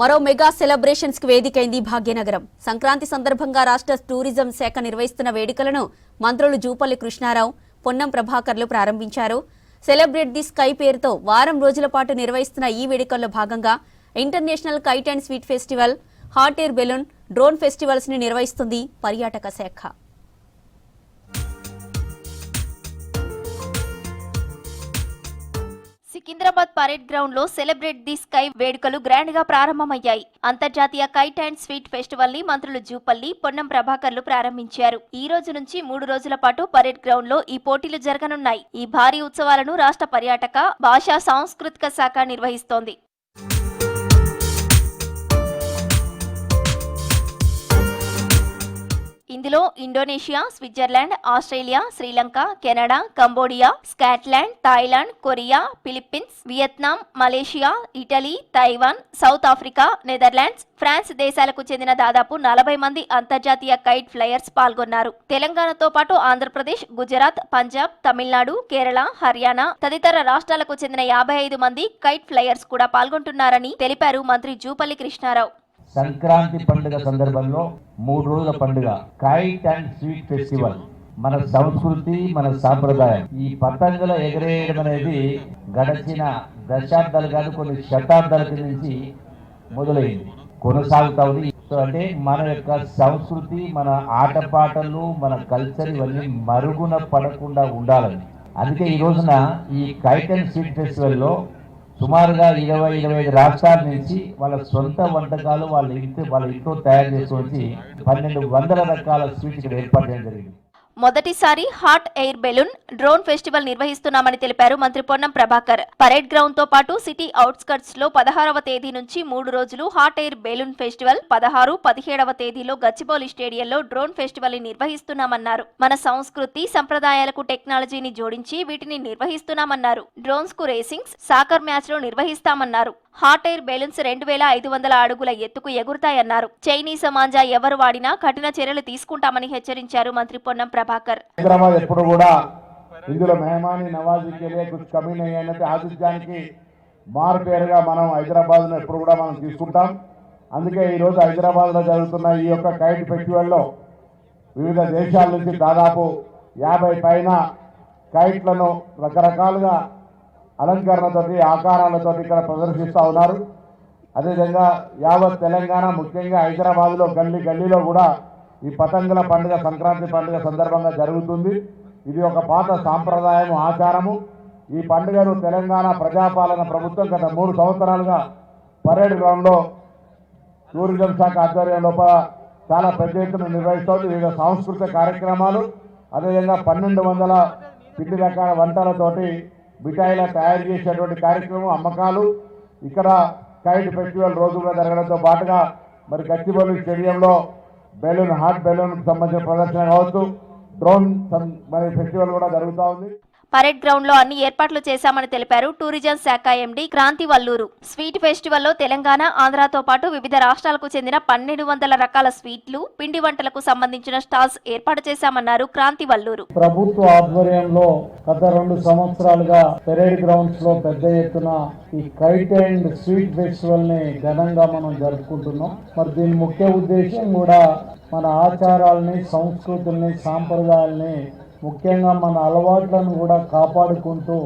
మరో mega celebrations కి వేదికైంది భాగ్యనగరం. సంక్రాంతి సందర్భంగా రాష్ట్ర టూరిజం శాఖ నిర్వహిస్తున్న వేడుకలను మంత్రులు జూపల్లి కృష్ణారావు, పొన్నం ప్రభాకర్లు ప్రారంభించారు. సెలబ్రేట్ ది స్కై పేరుతో వారం రోజుల పాటు నిర్వహిస్తున్న ఈ వేడుకల్లో భాగంగా international kite and sweet festival, hot air balloon, drone festivals ని నిర్వహిస్తుంది పర్యాటక శాఖ. సికింద్రాబాద్ పరేడ్ గ్రౌండ్ లో సెలబ్రేట్ ది స్కై వేడుకలు గ్రాండ్ గా ప్రారంభమయ్యాయి. అంతర్జాతీయ కైట్ అండ్ స్వీట్ ఫెస్టివల్ ని మంత్రులు జూపల్లి, పొన్నం ప్రభాకర్లు ప్రారంభించారు. ఈ రోజు నుంచి 3 రోజుల పాటు పరేడ్ గ్రౌండ్ లో ఈ పోటీలు జరగనున్నాయి. ఈ భారీ ఉత్సవాలను రాష్ట్ర పర్యాటక, భాషా సాంస్కృతిక శాఖ నిర్వహిస్తోంది. ఇందులో Indonesia, Switzerland, Australia, Sri Lanka, Canada, Cambodia, Scotland, Thailand, Korea, Philippines, Vietnam, Malaysia, Italy, Taiwan, South Africa, Netherlands, France దేశాలకు చెందిన దాదాపు 40 మంది అంతర్జాతీయ కైట్ ఫ్లయర్స్ పాల్గొన్నారు. తెలంగాణతో పాటు ఆంధ్రప్రదేశ్, గుజరాత్, పంజాబ్, తమిళనాడు, కేరళ, హర్యానా తదితర రాష్ట్రాలకు చెందిన 55 మంది కైట్ ఫ్లయర్స్ కూడా పాల్గొంటున్నారని తెలిపారు మంత్రి జూపల్లి కృష్ణారావు. సంక్రాంతి పండుగ సందర్భంలో 3 రోజుల పండుగ కైట్ అండ్ స్వీట్ ఫెస్టివల్ మన సంస్కృతి, మన సాంప్రదాయం. ఈ పతంగుల ఎగరేయడం అనేది గడిచిన దశాబ్దాలు కాదు, కొన్ని శతాబ్దాల నుంచి మొదలైంది, కొనసాగుతా ఉంది. అంటే మన యొక్క సంస్కృతి, మన ఆటపాటలు, మన కల్చర్ ఇవన్నీ మరుగున పడకుండా ఉండాలని. అందుకే ఈ రోజున ఈ కైట్ అండ్ స్వీట్ ఫెస్టివల్లో సుమారుగా 20-25 రాష్ట్రాల నుంచి వాళ్ళ సొంత వంటకాలు వాళ్ళ ఇంట్లో తయారు చేసుకొని 1200 రకాల స్వీట్స్ ఇక్కడ ఏర్పాటు చేయడం జరిగింది. మొదటిసారి hot air balloon, drone festival నిర్వహిస్తున్నామని తెలిపారు మంత్రి పొన్నం ప్రభాకర్. పరేడ్ గ్రౌండ్ తో పాటు సిటీ అవుట్స్కట్స్ లో 16వ తేదీ నుంచి 3 రోజులు హాట్ ఎయిర్ బెలూన్ ఫెస్టివల్, 16, 17వ తేదీలో గచ్చిబౌలి స్టేడియంలో డ్రోన్ ఫెస్టివల్ ని నిర్వహిస్తున్నామన్నారు. మన సంస్కృతి సంప్రదాయాలకు టెక్నాలజీని జోడించి వీటిని నిర్వహిస్తున్నామన్నారు. డ్రోన్స్ కు రేసింగ్స్, సాకర్ మ్యాచ్ లో నిర్వహిస్తామన్నారు. హాట్ ఎయిర్ బెలూన్స్ 2500 అడుగుల ఎత్తుకు ఎగురుతాయన్నారు. చైనీస్ మాంజా ఎవరు వాడినా కఠిన చర్యలు తీసుకుంటామని హెచ్చరించారు మంత్రి పొన్నం ప్రభాకర్. హైదరాబాద్ ఎప్పుడు కూడా ఇందులో మెహమాని నవాజీకి కుछ కమీ नहीं అన్నది ఆతిథ్యానికి మారుపేరుగా మనం హైదరాబాద్ లో ఎప్పుడు కూడా మనం తీసుకుంటాం. అందుకే ఈ రోజు హైదరాబాద్ లో జరుగుతున్న ఈ యొక్క కైట్ ఫెస్టివల్ లో వివిధ దేశాల నుంచి దాదాపు 50 పైన కైట్లను రకరకాలుగా అలంకరణతోటి, ఆకారాలతో ఇక్కడ ప్రదర్శిస్తూ ఉన్నారు. అదేవిధంగా యావత్ తెలంగాణ, ముఖ్యంగా హైదరాబాద్లో గల్లీలో కూడా ఈ పతంగుల పండుగ సంక్రాంతి పండుగ సందర్భంగా జరుగుతుంది. ఇది ఒక పాత సాంప్రదాయం, ఆచారము. ఈ పండుగను తెలంగాణ ప్రజాపాలన ప్రభుత్వం గత 3 సంవత్సరాలుగా పరేడ్ గ్రౌండ్లో టూరిజం శాఖ ఆధ్వర్యం లోపల చాలా పెద్ద ఎత్తున నిర్వహిస్తోంది. వివిధ సాంస్కృతిక కార్యక్రమాలు, అదేవిధంగా 1200 పిండి రకాల వంటలతోటి మిఠాయిల తయారు చేసేటువంటి కార్యక్రమం, అమ్మకాలు ఇక్కడ కైట్ ఫెస్టివల్ రోజుగా జరగడంతో పాటుగా మరి గచ్చిబౌలి స్టేడియంలో బెలూన్, హాట్ బెలూన్ సంబంధించిన ప్రదర్శన కావచ్చు, డ్రోన్ మరి ఫెస్టివల్ కూడా జరుగుతూ ఉంది. పరేడ్ గ్రౌండ్ లో అన్ని ఏర్పాట్లు చేశామని తెలిపారు టూరిజం శాఖ MD Kranthi Valluru. Sweet festival లో తెలంగాణ, ఆంధ్రాతో పాటు వివిధ రాష్ట్రాలకు చెందిన 1200 రకాల స్వీట్లు, పిండి వంటలకు సంబంధించిన స్టాల్స్ ఏర్పాటు చేశామన్నారు క్రాంతి వల్లూరు. ప్రభుత్వ ఆధ్వర్యంలో గత 2 సంవత్సరాలుగా పరేడ్ గ్రౌండ్స్ లో పెద్ద ఎత్తున ఈ కైట్ అండ్ స్వీట్ ఫెస్టివల్ ని ఘనంగా మనం జరుపుకుంటున్నాం. మరి దీని ముఖ్య ఉద్దేశం కూడా మన ఆచారాలని, సంస్కృతుల్ని, సాంప్రదాయాల్ని, ముఖ్యంగా మన అలవాట్లను కూడా కాపాడుకుంటూ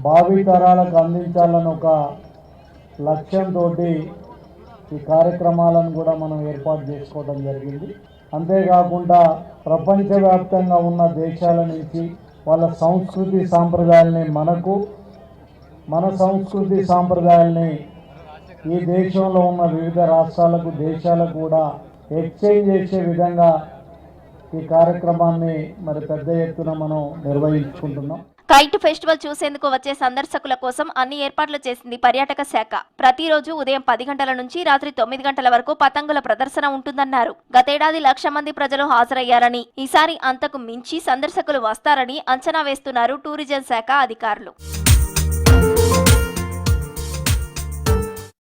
భావితరాలకు అందించాలని ఒక లక్ష్యంతో ఈ కార్యక్రమాలను కూడా మనం ఏర్పాటు చేసుకోవడం జరిగింది. అంతేకాకుండా ప్రపంచవ్యాప్తంగా ఉన్న దేశాల నుంచి వాళ్ళ సంస్కృతి సాంప్రదాయాల్ని మన సంస్కృతి సాంప్రదాయాల్ని ఈ దేశంలో ఉన్న వివిధ రాష్ట్రాలకు, దేశాలకు కూడా ఎక్స్చేంజ్ చేసే విధంగా ఈ కార్యక్రమాన్ని మరి పెద్ద ఎత్తున మనం నిర్వహించుకుంటున్నాం. కైట్ ఫెస్టివల్ చూసేందుకు వచ్చే సందర్శకుల కోసం అన్ని ఏర్పాట్లు చేసింది పర్యాటక శాఖ. ప్రతిరోజు ఉదయం 10 గంటల నుంచి రాత్రి 9 గంటల వరకు పతంగుల ప్రదర్శన ఉంటుందన్నారు. గతేడాది 1,00,000 మంది ప్రజలు హాజరయ్యారని, ఈసారి అంతకు మించి సందర్శకులు వస్తారని అంచనా వేస్తున్నారు టూరిజం శాఖ అధికారులు.